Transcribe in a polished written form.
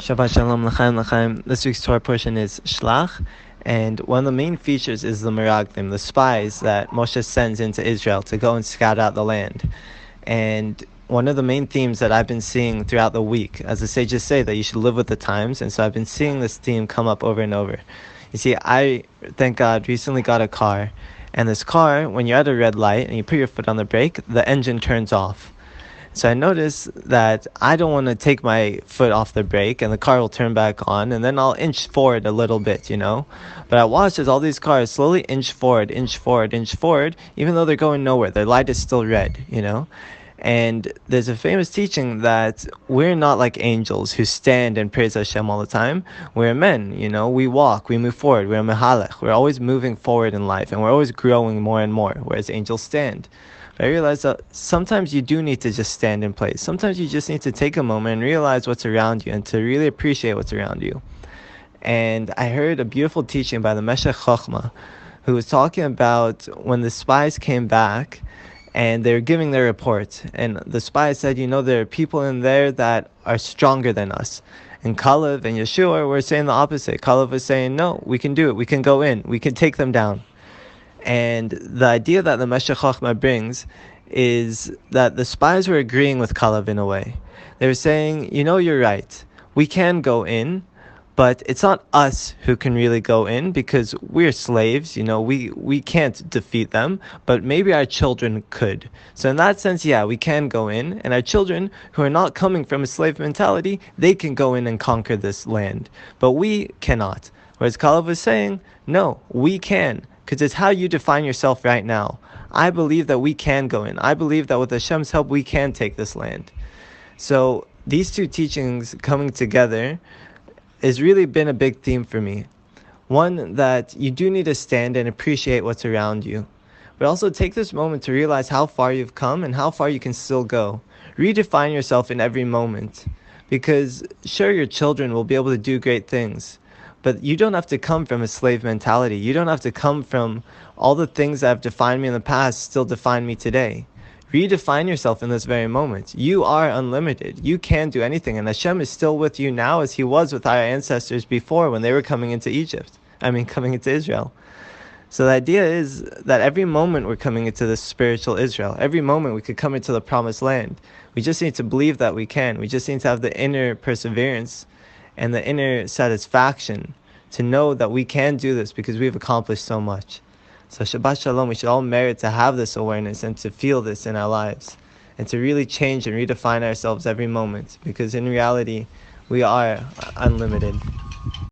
Shabbat Shalom L'chaim L'chaim. This week's Torah portion is Shlach, and one of the main features is the Meraglim, the spies that Moshe sends into Israel to go and scout out the land. And one of the main themes that I've been seeing throughout the week, as the sages say, that you should live with the times, and so I've been seeing this theme come up over and over. You see, I, thank God, recently got a car, and this car, when you're at a red light and you put your foot on the brake, the engine turns off. So I noticed that I don't want to take my foot off the brake and the car will turn back on, and then I'll inch forward a little bit, But I watched as all these cars slowly inch forward, even though they're going nowhere. Their light is still red, And there's a famous teaching that we're not like angels who stand and praise HaShem all the time. We're men, we walk, we move forward, we're mehalech. We're always moving forward in life, and we're always growing more and more, whereas angels stand. But I realized that sometimes you do need to just stand in place. Sometimes you just need to take a moment and realize what's around you and to really appreciate what's around you. And I heard a beautiful teaching by the Meshech Chochmah, who was talking about when the spies came back and they were giving their report. And the spies said, there are people in there that are stronger than us. And Kalev and Yeshua were saying the opposite. Kalev was saying, no, we can do it. We can go in. We can take them down. And the idea that the Meshech Chochmah brings is that the spies were agreeing with Kalev in a way. They were saying, you're right. We can go in, but it's not us who can really go in because we're slaves. We can't defeat them, but maybe our children could. So in that sense, we can go in, and our children who are not coming from a slave mentality, they can go in and conquer this land, but we cannot. Whereas Kalev was saying, no, we can. Because it's how you define yourself right now. I believe that we can go in. I believe that with Hashem's help, we can take this land. So these two teachings coming together has really been a big theme for me. One, that you do need to stand and appreciate what's around you. But also take this moment to realize how far you've come and how far you can still go. Redefine yourself in every moment. Because sure, your children will be able to do great things. But you don't have to come from a slave mentality. You don't have to come from all the things that have defined me in the past still define me today. Redefine yourself in this very moment. You are unlimited. You can do anything. And Hashem is still with you now as He was with our ancestors before when they were coming into coming into Israel. So the idea is that every moment we're coming into this spiritual Israel. Every moment we could come into the promised land. We just need to believe that we can. We just need to have the inner perseverance and the inner satisfaction to know that we can do this because we've accomplished so much. So Shabbat Shalom, we should all merit to have this awareness and to feel this in our lives and to really change and redefine ourselves every moment, because in reality we are unlimited.